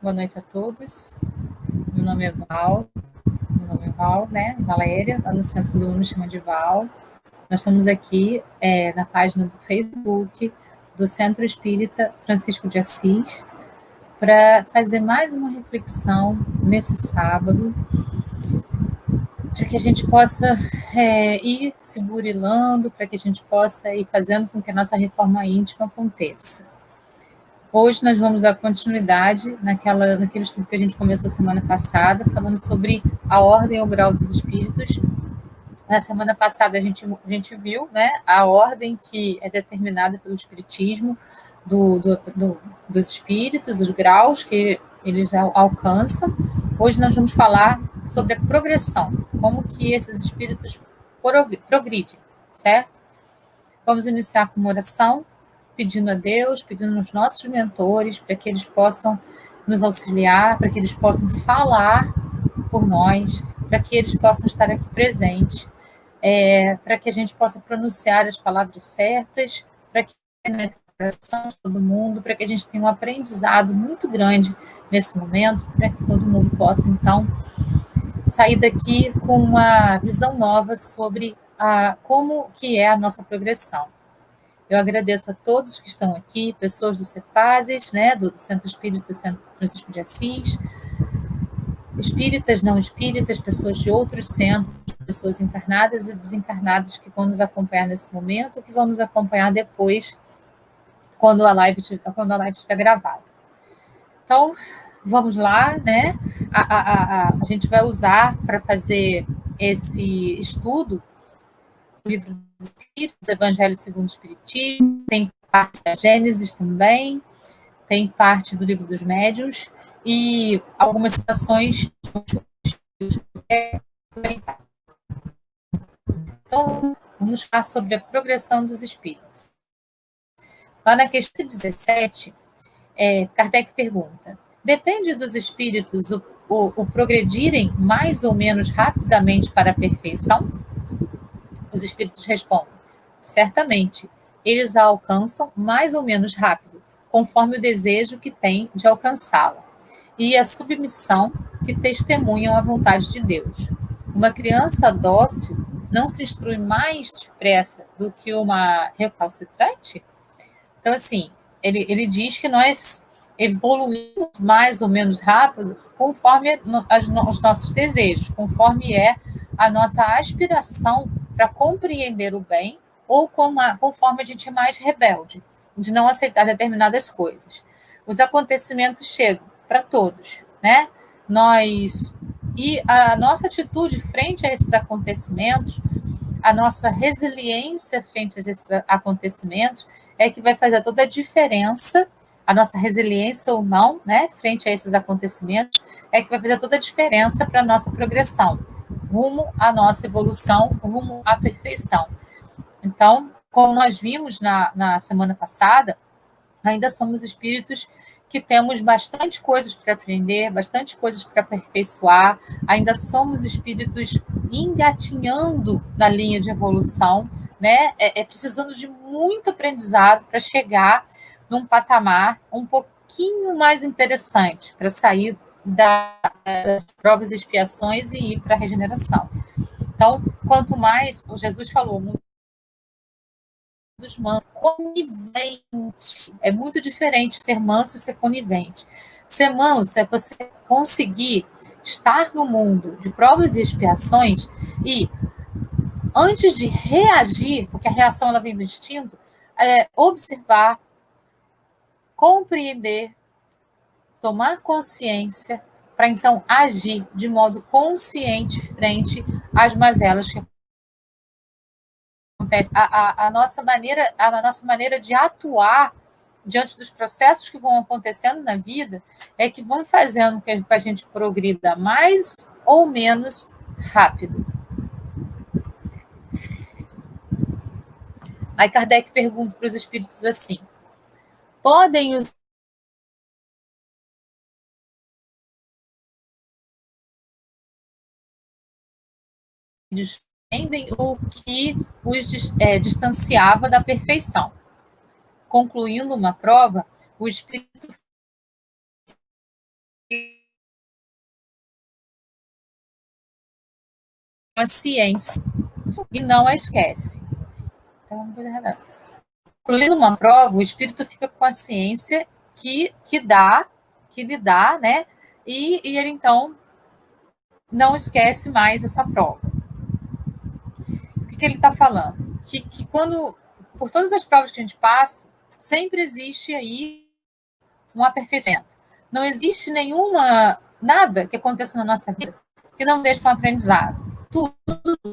Boa noite a todos. Meu nome é Val, né? Valéria, lá no centro todo mundo me chama de Val. Nós estamos aqui na página do Facebook do Centro Espírita Francisco de Assis para fazer mais uma reflexão nesse sábado, para que a gente possa ir se burilando, para que a gente possa ir fazendo com que a nossa reforma íntima aconteça. Hoje nós vamos dar continuidade naquele estudo que a gente começou semana passada, falando sobre a ordem ou grau dos espíritos. Na semana passada a gente viu, né, a ordem que é determinada pelo espiritismo dos espíritos, os graus que eles alcançam. Hoje nós vamos falar sobre a progressão, como que esses espíritos progridem, certo? Vamos iniciar com uma oração, pedindo a Deus, pedindo aos nossos mentores, para que eles possam nos auxiliar, para que eles possam falar por nós, para que eles possam estar aqui presentes, para que a gente possa pronunciar as palavras certas, para que na coração de todo mundo, para que a gente tenha um aprendizado muito grande nesse momento, para que todo mundo possa, então, sair daqui com uma visão nova sobre como que é a nossa progressão. Eu agradeço a todos que estão aqui, pessoas do Cefases, né, do Centro Espírita Centro Francisco de Assis, espíritas, não espíritas, pessoas de outros centros, pessoas encarnadas e desencarnadas que vão nos acompanhar nesse momento, que vão nos acompanhar depois, quando a live estiver gravada. Então, vamos lá, né? A gente vai usar para fazer esse estudo o livro dos Espíritos, do Evangelho segundo o Espiritismo, tem parte da Gênesis também, tem parte do livro dos Médiuns e algumas citações. Então, vamos falar sobre a progressão dos espíritos. Lá na questão 17, Kardec pergunta: depende dos espíritos o progredirem mais ou menos rapidamente para a perfeição? Os espíritos respondem: certamente, eles a alcançam mais ou menos rápido, conforme o desejo que têm de alcançá-la, e a submissão que testemunham à vontade de Deus. Uma criança dócil não se instrui mais depressa do que uma recalcitrante? Então, assim, ele diz que nós evoluímos mais ou menos rápido conforme os nossos desejos, conforme é a nossa aspiração para compreender o bem ou conforme a gente é mais rebelde, de não aceitar determinadas coisas. Os acontecimentos chegam para todos, né? E a nossa atitude frente a esses acontecimentos, a nossa resiliência frente a esses acontecimentos é que vai fazer toda a diferença, a nossa resiliência ou não, né, frente a esses acontecimentos, é que vai fazer toda a diferença para a nossa progressão, rumo à nossa evolução, rumo à perfeição. Então, como nós vimos na semana passada, ainda somos espíritos que temos bastante coisas para aprender, bastante coisas para aperfeiçoar, ainda somos espíritos engatinhando na linha de evolução, né? Precisando de muito aprendizado para chegar num patamar um pouquinho mais interessante, para sair das provas e expiações e ir para a regeneração. Então, quanto mais, o Jesus falou, dos mansos, conivente. É muito diferente ser manso e ser conivente. Ser manso é você conseguir estar no mundo de provas e expiações e, antes de reagir, porque a reação ela vem do instinto, observar, compreender, tomar consciência, para então agir de modo consciente frente às mazelas que acontece, a nossa maneira de atuar diante dos processos que vão acontecendo na vida é que vão fazendo com que a gente progrida mais ou menos rápido. Aí Kardec pergunta para os espíritos assim: podem os entendem o que os distanciava da perfeição? Concluindo uma prova, o espírito a ciência e não a esquece. Então, uma coisa errada. Concluindo uma prova, o espírito fica com a ciência que lhe dá, né? E ele, então, não esquece mais essa prova. O que ele está falando? Que quando, por todas as provas que a gente passa, sempre existe aí um aperfeiçoamento. Não existe nada que aconteça na nossa vida que não deixe um aprendizado. Tudo,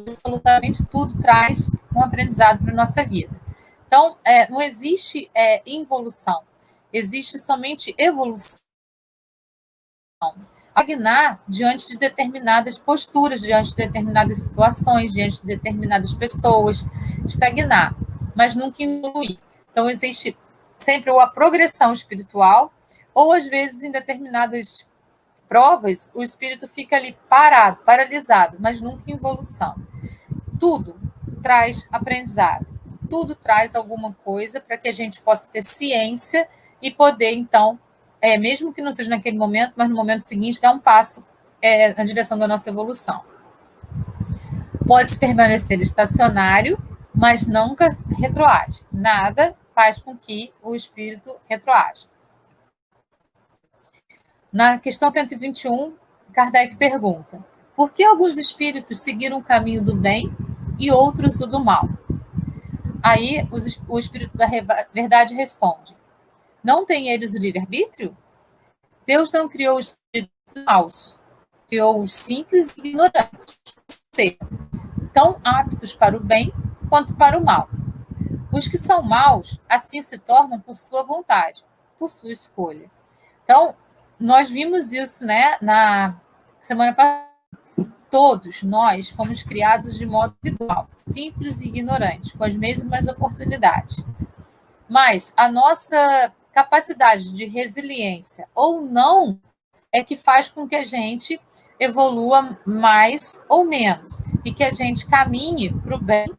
absolutamente tudo traz um aprendizado para a nossa vida. Então, não existe involução, existe somente evolução. Estagnar diante de determinadas posturas, diante de determinadas situações, diante de determinadas pessoas, estagnar, mas nunca evoluir. Então, existe sempre ou a progressão espiritual, ou às vezes em determinadas provas, o espírito fica ali parado, paralisado, mas nunca em evolução. Tudo traz aprendizado, tudo traz alguma coisa para que a gente possa ter ciência e poder, então, mesmo que não seja naquele momento, mas no momento seguinte, dar um passo na direção da nossa evolução. Pode-se permanecer estacionário, mas nunca retroage. Nada faz com que o espírito retroaja. Na questão 121, Kardec pergunta: por que alguns espíritos seguiram o caminho do bem e outros o do mal? Aí o espírito da verdade responde: não têm eles o livre-arbítrio? Deus não criou os espíritos maus, criou os simples e ignorantes, ou seja, tão aptos para o bem quanto para o mal. Os que são maus, assim se tornam por sua vontade, por sua escolha. Então, nós vimos isso, né, na semana passada. Todos nós fomos criados de modo igual, simples e ignorante, com as mesmas oportunidades. Mas a nossa capacidade de resiliência ou não é que faz com que a gente evolua mais ou menos e que a gente caminhe para o bem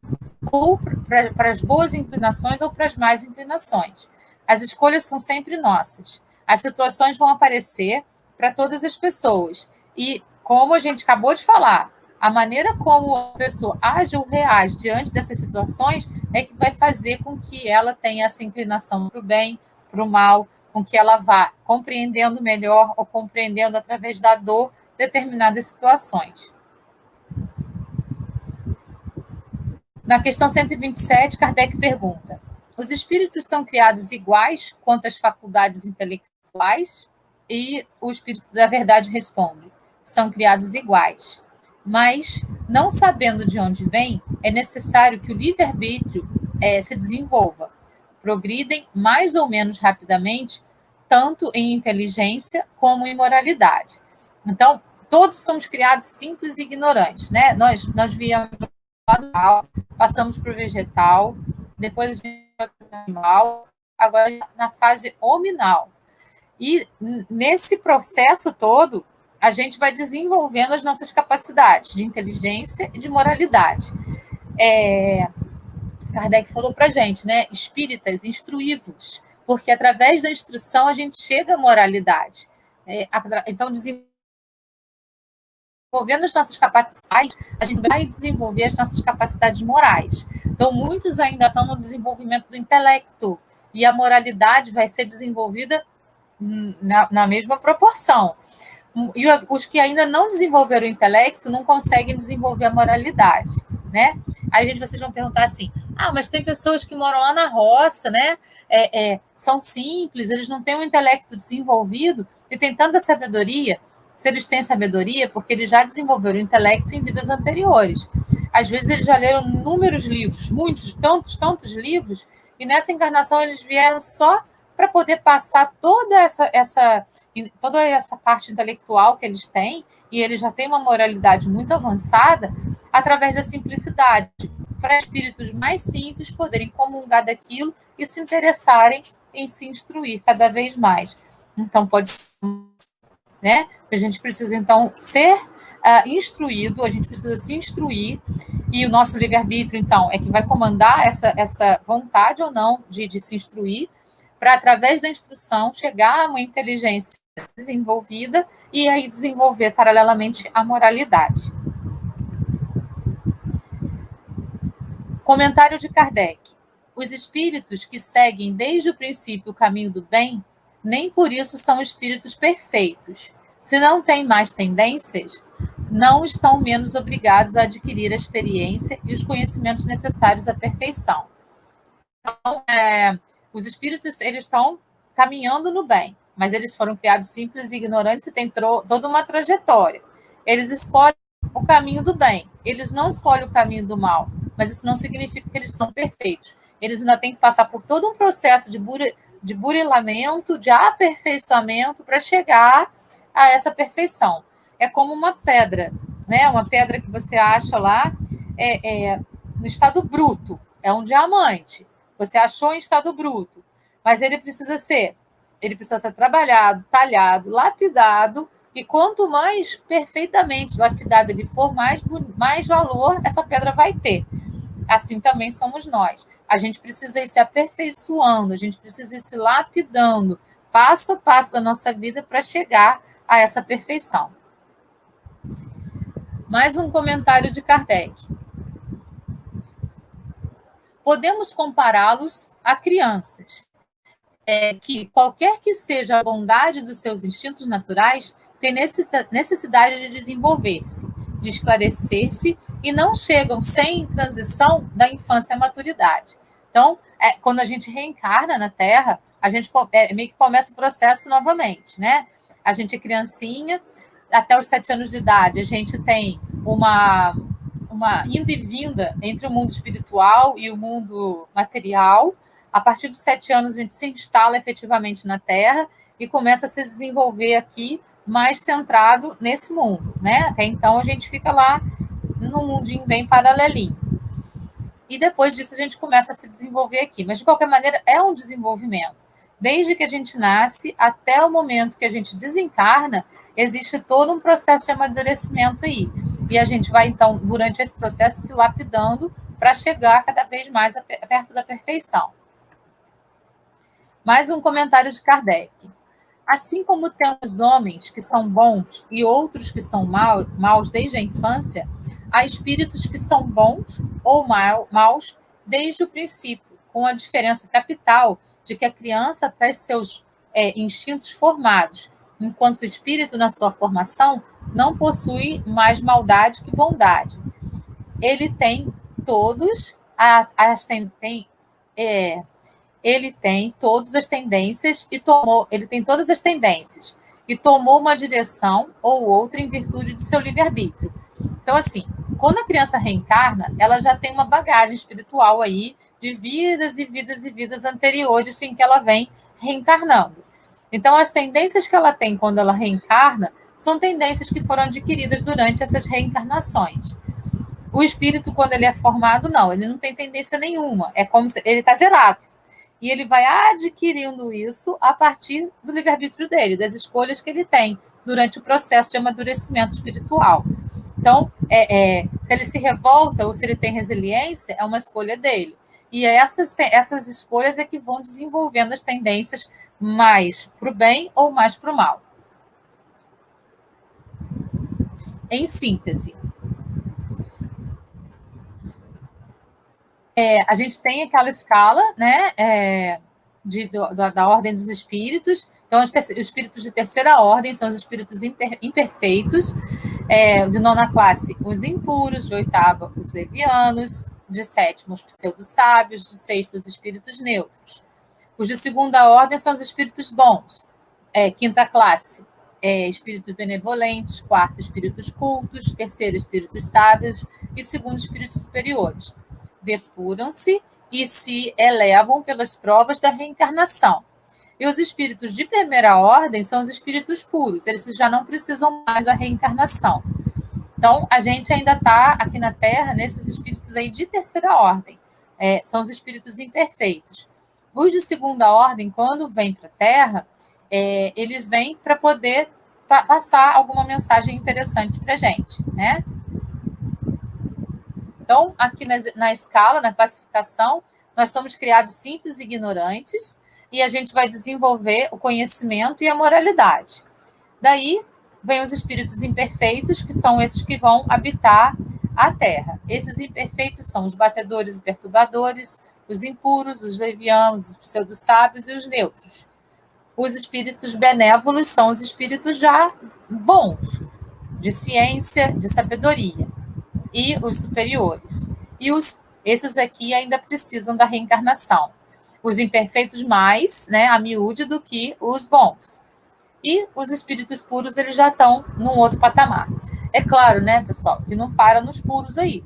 ou para as boas inclinações ou para as más inclinações. As escolhas são sempre nossas. As situações vão aparecer para todas as pessoas. E, como a gente acabou de falar, a maneira como a pessoa age ou reage diante dessas situações é que vai fazer com que ela tenha essa inclinação para o bem, para o mal, com que ela vá compreendendo melhor ou compreendendo através da dor determinadas situações. Na questão 127, Kardec pergunta: os espíritos são criados iguais quanto às faculdades intelectuais? E o espírito da verdade responde: são criados iguais. Mas, não sabendo de onde vem, é necessário que o livre-arbítrio se desenvolva. Progridem mais ou menos rapidamente, tanto em inteligência como em moralidade. Então, todos somos criados simples e ignorantes, né? Nós viemos do animal, passamos para o vegetal, depois para o animal, agora na fase hominal. E nesse processo todo, a gente vai desenvolvendo as nossas capacidades de inteligência e de moralidade. Kardec falou para a gente, né? Espíritas, instruí-vos, porque através da instrução a gente chega à moralidade. Então, desenvolvendo as nossas capacidades, a gente vai desenvolver as nossas capacidades morais. Então, muitos ainda estão no desenvolvimento do intelecto, e a moralidade vai ser desenvolvida na mesma proporção. E os que ainda não desenvolveram o intelecto não conseguem desenvolver a moralidade, né? Aí vocês vão perguntar assim: mas tem pessoas que moram lá na roça, né? São simples, eles não têm um intelecto desenvolvido e têm tanta sabedoria. Se eles têm sabedoria, porque eles já desenvolveram o intelecto em vidas anteriores. Às vezes eles já leram inúmeros livros, muitos, tantos livros, e nessa encarnação eles vieram só para poder passar toda essa parte intelectual que eles têm, e eles já têm uma moralidade muito avançada, através da simplicidade, para espíritos mais simples poderem comungar daquilo e se interessarem em se instruir cada vez mais. Então, pode ser, né? A gente precisa, então, ser instruído, a gente precisa se instruir, e o nosso livre-arbítrio, então, é que vai comandar essa vontade ou não de se instruir, para, através da instrução, chegar a uma inteligência desenvolvida e aí desenvolver, paralelamente, a moralidade. Comentário de Kardec. Os espíritos que seguem desde o princípio o caminho do bem, nem por isso são espíritos perfeitos. Se não têm mais tendências, não estão menos obrigados a adquirir a experiência e os conhecimentos necessários à perfeição. Então, os espíritos, eles estão caminhando no bem, mas eles foram criados simples e ignorantes e têm toda uma trajetória. Eles escolhem o caminho do bem, eles não escolhem o caminho do mal, mas isso não significa que eles são perfeitos. Eles ainda têm que passar por todo um processo de burilamento, de aperfeiçoamento para chegar a essa perfeição. É como uma pedra, né? Uma pedra que você acha lá no estado bruto, é um diamante. Você achou em estado bruto, mas ele precisa ser trabalhado, talhado, lapidado, e quanto mais perfeitamente lapidado ele for, mais valor essa pedra vai ter. Assim também somos nós. A gente precisa ir se aperfeiçoando, a gente precisa ir se lapidando, passo a passo da nossa vida para chegar a essa perfeição. Mais um comentário de Kardec. Podemos compará-los a crianças, que, qualquer que seja a bondade dos seus instintos naturais, tem necessidade de desenvolver-se, de esclarecer-se, e não chegam sem transição da infância à maturidade. Então, quando a gente reencarna na Terra, a gente meio que começa o processo novamente, né? A gente é criancinha, até os 7 anos de idade, a gente tem uma ida e vinda entre o mundo espiritual e o mundo material. A partir dos 7 anos, a gente se instala efetivamente na Terra e começa a se desenvolver aqui mais centrado nesse mundo, né? Até então, a gente fica lá num mundinho bem paralelinho. E depois disso, a gente começa a se desenvolver aqui. Mas, de qualquer maneira, é um desenvolvimento. Desde que a gente nasce até o momento que a gente desencarna, existe todo um processo de amadurecimento aí. E a gente vai, então, durante esse processo, se lapidando para chegar cada vez mais perto da perfeição. Mais um comentário de Kardec. Assim como temos homens que são bons e outros que são maus desde a infância, há espíritos que são bons ou maus desde o princípio, com a diferença capital de que a criança traz seus instintos formados, enquanto o espírito, na sua formação, não possui mais maldade que bondade. Ele tem todas as tendências e tomou uma direção ou outra em virtude do seu livre-arbítrio. Então, assim, quando a criança reencarna, ela já tem uma bagagem espiritual aí de vidas e vidas e vidas anteriores em que ela vem reencarnando. Então, as tendências que ela tem quando ela reencarna são tendências que foram adquiridas durante essas reencarnações. O espírito, quando ele é formado, não, ele não tem tendência nenhuma. É como se ele está zerado. E ele vai adquirindo isso a partir do livre-arbítrio dele, das escolhas que ele tem durante o processo de amadurecimento espiritual. Então, se ele se revolta ou se ele tem resiliência, é uma escolha dele. E essas escolhas é que vão desenvolvendo as tendências mais para o bem ou mais para o mal. Em síntese, a gente tem aquela escala, né, da ordem dos espíritos. Então, os espíritos de terceira ordem são os espíritos imperfeitos, de nona classe, os impuros, de oitava, os levianos, de sétima, os pseudo-sábios, de sexta, os espíritos neutros. Os de segunda ordem são os espíritos bons, quinta classe, espíritos benevolentes, quarta, espíritos cultos, terceira, espíritos sábios e segundo, espíritos superiores. Depuram-se e se elevam pelas provas da reencarnação. E os espíritos de primeira ordem são os espíritos puros, eles já não precisam mais da reencarnação. Então, a gente ainda está aqui na Terra, nesses espíritos aí de terceira ordem, são os espíritos imperfeitos. Os de segunda ordem, quando vêm para a Terra, eles vêm para poder passar alguma mensagem interessante para a gente, né? Então, aqui na escala, na classificação, nós somos criados simples e ignorantes, e a gente vai desenvolver o conhecimento e a moralidade. Daí, vem os espíritos imperfeitos, que são esses que vão habitar a Terra. Esses imperfeitos são os batedores e perturbadores, os impuros, os levianos, os pseudo-sábios e os neutros. Os espíritos benévolos são os espíritos já bons, de ciência, de sabedoria, e os superiores. Esses aqui ainda precisam da reencarnação. Os imperfeitos mais, né, a miúde, do que os bons. E os espíritos puros, eles já estão num outro patamar. É claro, né, pessoal, que não para nos puros aí.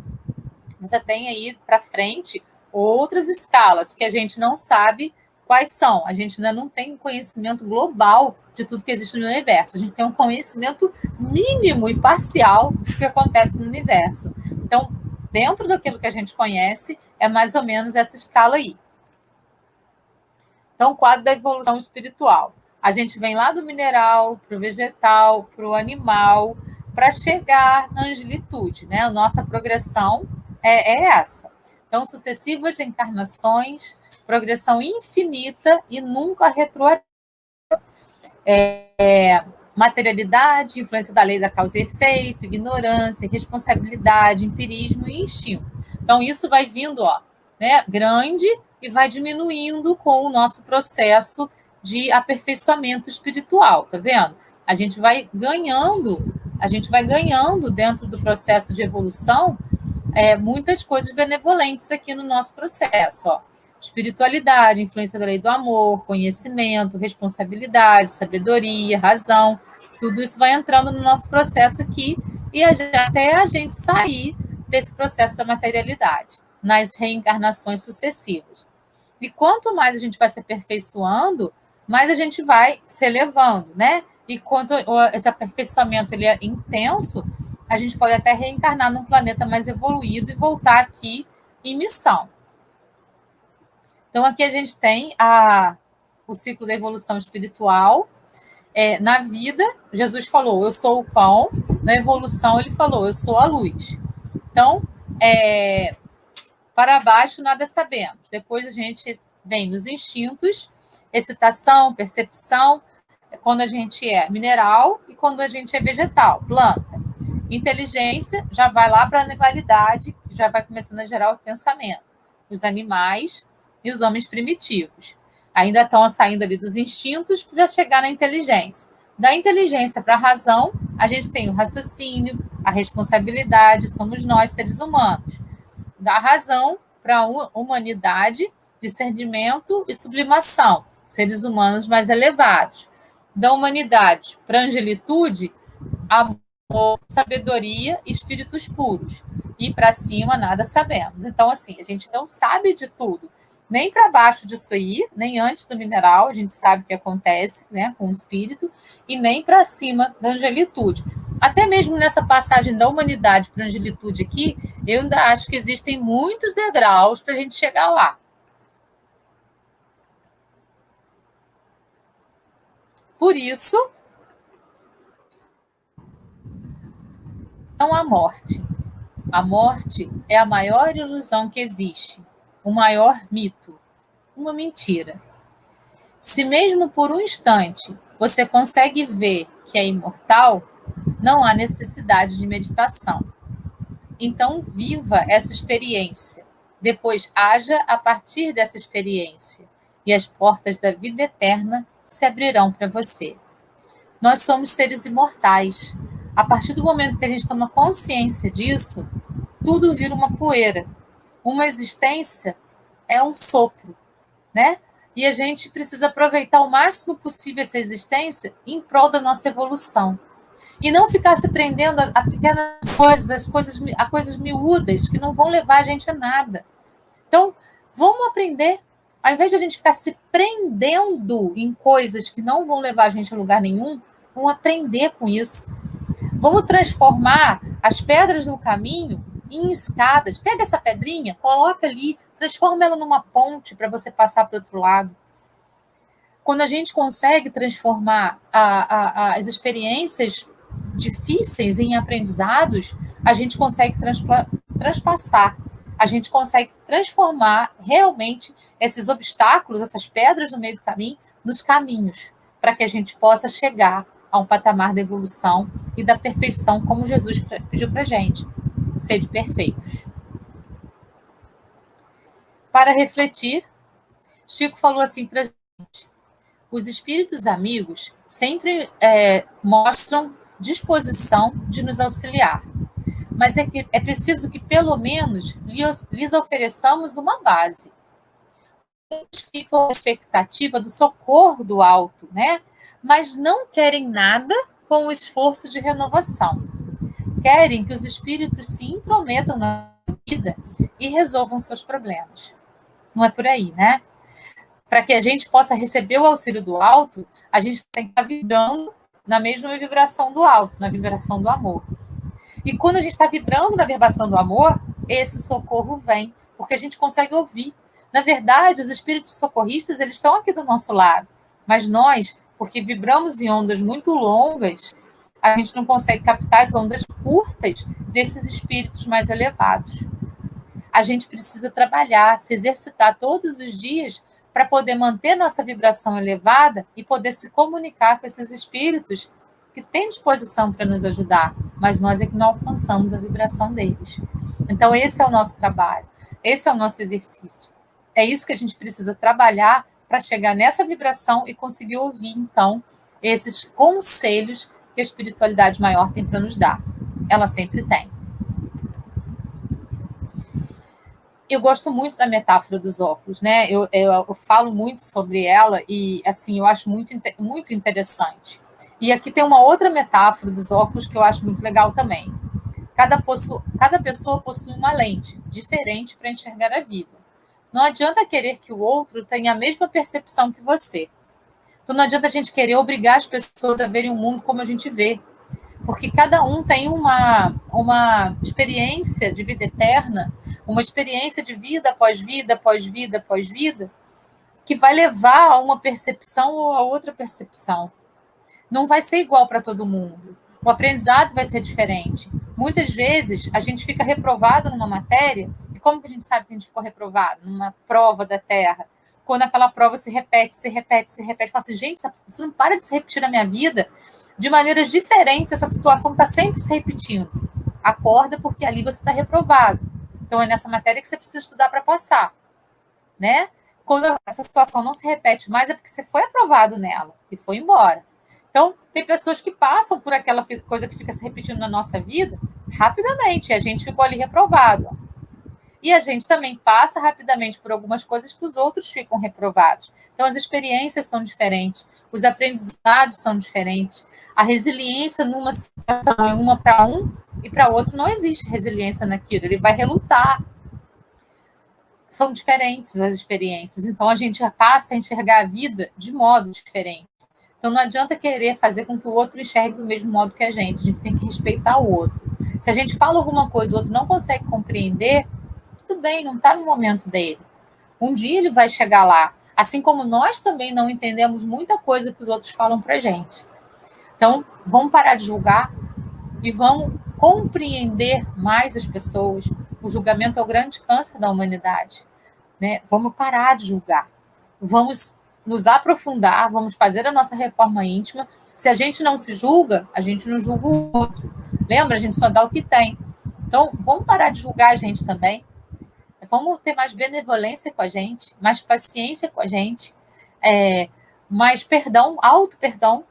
Você tem aí para frente outras escalas que a gente não sabe quais são. A gente ainda não tem conhecimento global de tudo que existe no universo. A gente tem um conhecimento mínimo e parcial do que acontece no universo. Então, dentro daquilo que a gente conhece, é mais ou menos essa escala aí. Então, o quadro da evolução espiritual. A gente vem lá do mineral para o vegetal, para o animal, para chegar na angelitude, né? A nossa progressão é essa. Então, sucessivas encarnações, progressão infinita e nunca retroativa. Materialidade, influência da lei da causa e efeito, ignorância, responsabilidade, empirismo e instinto. Então, isso vai vindo, né, grande e vai diminuindo com o nosso processo de aperfeiçoamento espiritual, tá vendo? A gente vai ganhando dentro do processo de evolução muitas coisas benevolentes aqui no nosso processo, espiritualidade, influência da lei do amor, conhecimento, responsabilidade, sabedoria, razão, tudo isso vai entrando no nosso processo aqui e até a gente sair desse processo da materialidade, nas reencarnações sucessivas. E quanto mais a gente vai se aperfeiçoando, mais a gente vai se elevando, né? E quanto esse aperfeiçoamento ele é intenso, a gente pode até reencarnar num planeta mais evoluído e voltar aqui em missão. Então, aqui a gente tem o ciclo da evolução espiritual. Na vida, Jesus falou, eu sou o pão. Na evolução, ele falou, eu sou a luz. Então, para baixo, nada sabemos. Depois a gente vem nos instintos, excitação, percepção, quando a gente é mineral e quando a gente é vegetal, planta. Inteligência já vai lá para a animalidade, que já vai começando a gerar o pensamento. Os animais e os homens primitivos. Ainda estão saindo ali dos instintos para chegar na inteligência. Da inteligência para a razão, a gente tem o raciocínio, a responsabilidade, somos nós, seres humanos. Da razão para a humanidade, discernimento e sublimação, seres humanos mais elevados. Da humanidade para a angelitude, amor, sabedoria e espíritos puros. E para cima, nada sabemos. Então, assim, a gente não sabe de tudo. Nem para baixo disso aí, nem antes do mineral, a gente sabe o que acontece, né, com o espírito, e nem para cima da angelitude. Até mesmo nessa passagem da humanidade para a angelitude aqui, eu ainda acho que existem muitos degraus para a gente chegar lá. Por isso, não há morte. A morte é a maior ilusão que existe, o maior mito, uma mentira. Se mesmo por um instante você consegue ver que é imortal, não há necessidade de meditação. Então, viva essa experiência. Depois, haja a partir dessa experiência. E as portas da vida eterna se abrirão para você. Nós somos seres imortais. A partir do momento que a gente toma consciência disso, tudo vira uma poeira. Uma existência é um sopro, né? E a gente precisa aproveitar o máximo possível essa existência em prol da nossa evolução. E não ficar se prendendo a pequenas coisas, a coisas miúdas que não vão levar a gente a nada. Então, vamos aprender. Ao invés de a gente ficar se prendendo em coisas que não vão levar a gente a lugar nenhum, vamos aprender com isso. Vamos transformar as pedras no caminho em escadas. Pega essa pedrinha, coloca ali, transforma ela numa ponte para você passar para o outro lado. Quando a gente consegue transformar as experiências difíceis em aprendizados, a gente consegue transpassar, a gente consegue transformar realmente esses obstáculos, essas pedras no meio do caminho, nos caminhos, para que a gente possa chegar a um patamar da evolução e da perfeição, como Jesus pediu para a gente. sede perfeitos. Para refletir, Chico falou assim para a gente: os espíritos amigos sempre mostram disposição de nos auxiliar, mas é preciso que, pelo menos, lhes ofereçamos uma base. Eles ficam à expectativa do socorro do alto, né? Mas não querem nada com o esforço de renovação. Querem que os espíritos se intrometam na vida e resolvam seus problemas. Não é por aí, né? Para que a gente possa receber o auxílio do alto, a gente tem que estar vibrando na mesma vibração do alto, na vibração do amor. E quando a gente está vibrando na vibração do amor, esse socorro vem, porque a gente consegue ouvir. Na verdade, os espíritos socorristas, eles estão aqui do nosso lado, mas nós, porque vibramos em ondas muito longas, a gente não consegue captar as ondas curtas desses espíritos mais elevados. A gente precisa trabalhar, se exercitar todos os dias para poder manter nossa vibração elevada e poder se comunicar com esses espíritos que têm disposição para nos ajudar, mas nós é que não alcançamos a vibração deles. Então, esse é o nosso trabalho, esse é o nosso exercício. É isso que a gente precisa trabalhar para chegar nessa vibração e conseguir ouvir, então, esses conselhos que a espiritualidade maior tem para nos dar. Ela sempre tem. Eu gosto muito da metáfora dos óculos, né? Eu falo muito sobre ela e, assim, eu acho muito interessante. E aqui tem uma outra metáfora dos óculos que eu acho muito legal também. Cada pessoa possui uma lente diferente para enxergar a vida. Não adianta querer que o outro tenha a mesma percepção que você. Então, não adianta a gente querer obrigar as pessoas a verem o mundo como a gente vê. Porque cada um tem uma experiência de vida eterna, uma experiência de vida após vida, após vida, após vida, que vai levar a uma percepção ou a outra percepção. Não vai ser igual para todo mundo. O aprendizado vai ser diferente. Muitas vezes a gente fica reprovado numa matéria, e como que a gente sabe que a gente ficou reprovado? Numa prova da Terra. Quando aquela prova se repete, fala assim, gente, isso não para de se repetir na minha vida. De maneiras diferentes, essa situação está sempre se repetindo. Acorda, porque ali você está reprovado. Então, é nessa matéria que você precisa estudar para passar. Né? Quando essa situação não se repete mais, é porque você foi aprovado nela e foi embora. Então, tem pessoas que passam por aquela coisa que fica se repetindo na nossa vida rapidamente, e a gente ficou ali reprovado. E a gente também passa rapidamente por algumas coisas que os outros ficam reprovados. Então, as experiências são diferentes, os aprendizados são diferentes. A resiliência numa situação é uma para um, e para outro não existe resiliência naquilo, ele vai relutar. São diferentes as experiências, então a gente já passa a enxergar a vida de modo diferente. Então não adianta querer fazer com que o outro enxergue do mesmo modo que a gente tem que respeitar o outro. Se a gente fala alguma coisa e o outro não consegue compreender, tudo bem, não está no momento dele. Um dia ele vai chegar lá, assim como nós também não entendemos muita coisa que os outros falam para a gente. Então, vamos parar de julgar e vamos compreender mais as pessoas. O julgamento é o grande câncer da humanidade. Né? Vamos parar de julgar. Vamos nos aprofundar, vamos fazer a nossa reforma íntima. Se a gente não se julga, a gente não julga o outro. Lembra? A gente só dá o que tem. Então, vamos parar de julgar a gente também. Vamos ter mais benevolência com a gente, mais paciência com a gente, mais perdão, auto-perdão,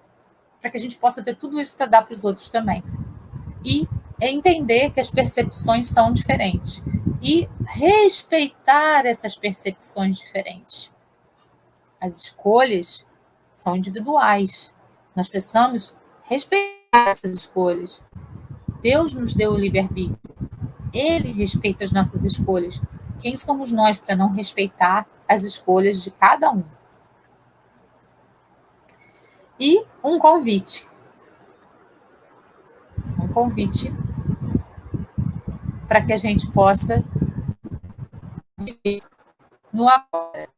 para que a gente possa ter tudo isso para dar para os outros também. E entender que as percepções são diferentes. E respeitar essas percepções diferentes. As escolhas são individuais. Nós precisamos respeitar essas escolhas. Deus nos deu o livre-arbítrio. Ele respeita as nossas escolhas. Quem somos nós para não respeitar as escolhas de cada um? E um convite. Um convite para que a gente possa viver no agora.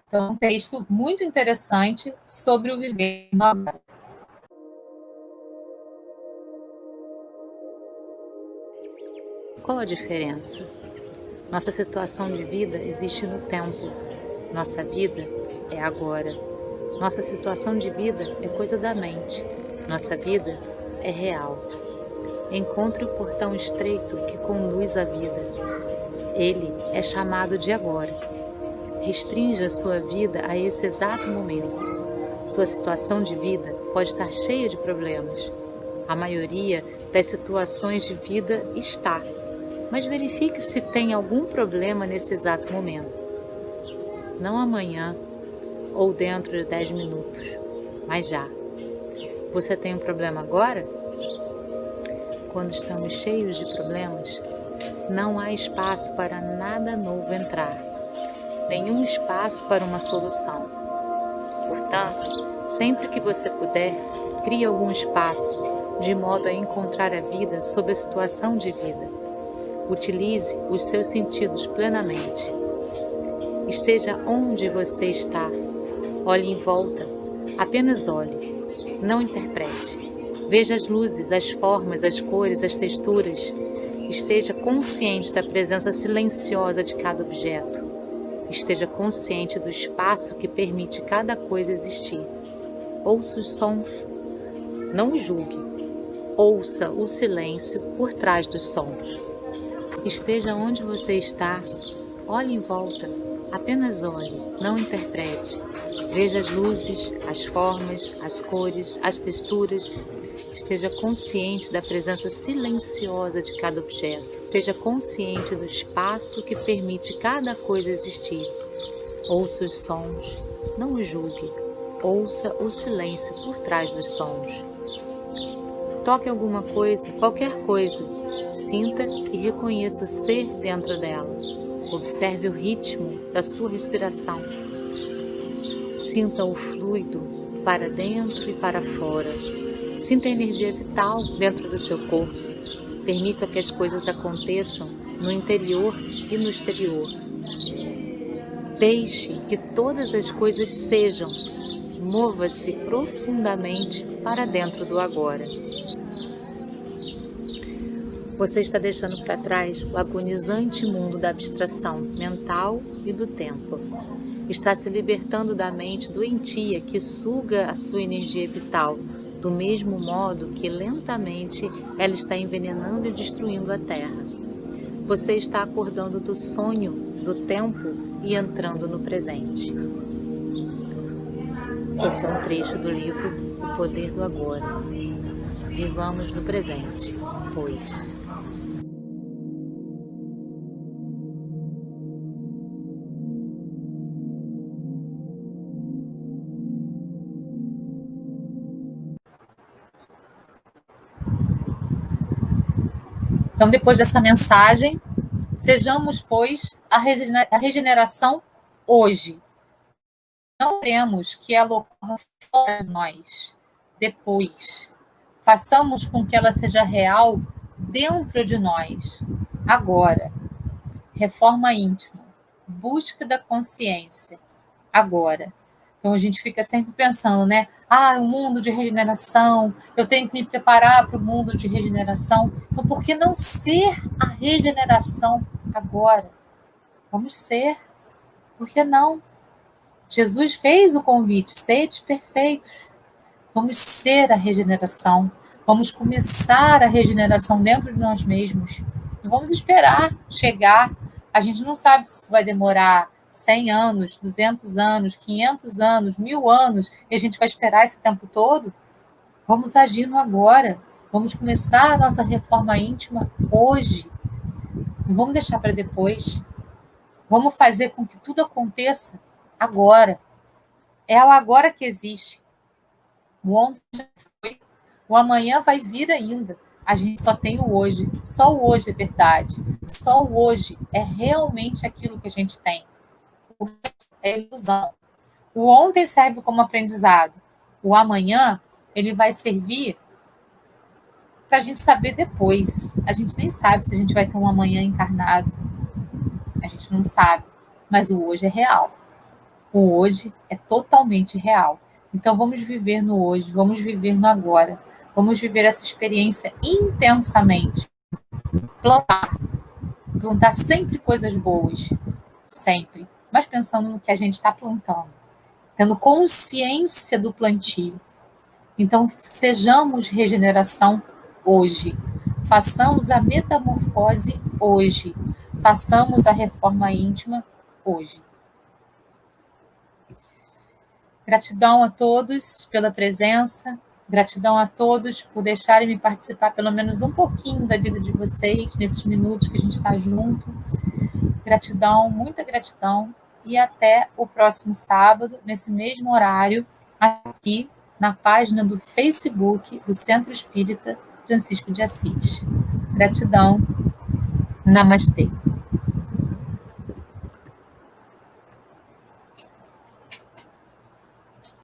Então, um texto muito interessante sobre o viver no agora. Qual a diferença? Nossa situação de vida existe no tempo. Nossa vida é agora. Nossa situação de vida é coisa da mente. Nossa vida é real. Encontre o portão estreito que conduz à vida. Ele é chamado de agora. Restrinja sua vida a esse exato momento. Sua situação de vida pode estar cheia de problemas. A maioria das situações de vida está, mas verifique se tem algum problema nesse exato momento. Não amanhã ou dentro de 10 minutos, mas já. Você tem um problema agora? Quando estamos cheios de problemas, não há espaço para nada novo entrar, nenhum espaço para uma solução. Portanto, sempre que você puder, crie algum espaço, de modo a encontrar a vida sob a situação de vida. Utilize os seus sentidos plenamente. Esteja onde você está. Olhe em volta. Apenas olhe. Não interprete. Veja as luzes, as formas, as cores, as texturas. Esteja consciente da presença silenciosa de cada objeto. Esteja consciente do espaço que permite cada coisa existir. Ouça os sons. Não os julgue. Ouça o silêncio por trás dos sons. Esteja onde você está. Olhe em volta. Apenas olhe. Não interprete. Veja as luzes, as formas, as cores, as texturas. Esteja consciente da presença silenciosa de cada objeto. Esteja consciente do espaço que permite cada coisa existir. Ouça os sons, não os julgue. Ouça o silêncio por trás dos sons. Toque alguma coisa, qualquer coisa. Sinta e reconheça o ser dentro dela. Observe o ritmo da sua respiração. Sinta o fluido para dentro e para fora. Sinta a energia vital dentro do seu corpo. Permita que as coisas aconteçam no interior e no exterior. Deixe que todas as coisas sejam. Mova-se profundamente para dentro do agora. Você está deixando para trás o agonizante mundo da abstração mental e do tempo. Está se libertando da mente doentia que suga a sua energia vital, do mesmo modo que lentamente ela está envenenando e destruindo a Terra. Você está acordando do sonho do tempo e entrando no presente. Esse é um trecho do livro O Poder do Agora. Vivamos no presente, pois. Então, depois dessa mensagem, sejamos, pois, a regeneração hoje. Não queremos que ela ocorra fora de nós, depois. Façamos com que ela seja real dentro de nós, agora. Reforma íntima, busca da consciência, agora. Então a gente fica sempre pensando, né? O mundo de regeneração, eu tenho que me preparar para o mundo de regeneração. Então por que não ser a regeneração agora? Vamos ser. Por que não? Jesus fez o convite, sede perfeitos. Vamos ser a regeneração. Vamos começar a regeneração dentro de nós mesmos. Não vamos esperar chegar. A gente não sabe se isso vai demorar 100 anos, 200 anos, 500 anos, 1000 anos, e a gente vai esperar esse tempo todo. Vamos agir no agora. Vamos começar a nossa reforma íntima hoje. Não vamos deixar para depois. Vamos fazer com que tudo aconteça agora. É o agora que existe. O ontem já foi. O amanhã vai vir ainda. A gente só tem o hoje. Só o hoje é verdade. Só o hoje é realmente aquilo que a gente tem. O resto é ilusão. O ontem serve como aprendizado. O amanhã, ele vai servir para a gente saber depois. A gente nem sabe se a gente vai ter um amanhã encarnado. A gente não sabe. Mas o hoje é real. O hoje é totalmente real. Então vamos viver no hoje, vamos viver no agora. Vamos viver essa experiência intensamente. Plantar sempre coisas boas. Sempre. Mas pensando no que a gente está plantando. Tendo consciência do plantio. Então, sejamos regeneração hoje. Façamos a metamorfose hoje. Façamos a reforma íntima hoje. Gratidão a todos pela presença. Gratidão a todos por deixarem me participar pelo menos um pouquinho da vida de vocês, nesses minutos que a gente está junto. Gratidão, muita gratidão. E até o próximo sábado, nesse mesmo horário, aqui na página do Facebook do Centro Espírita Francisco de Assis. Gratidão. Namastê.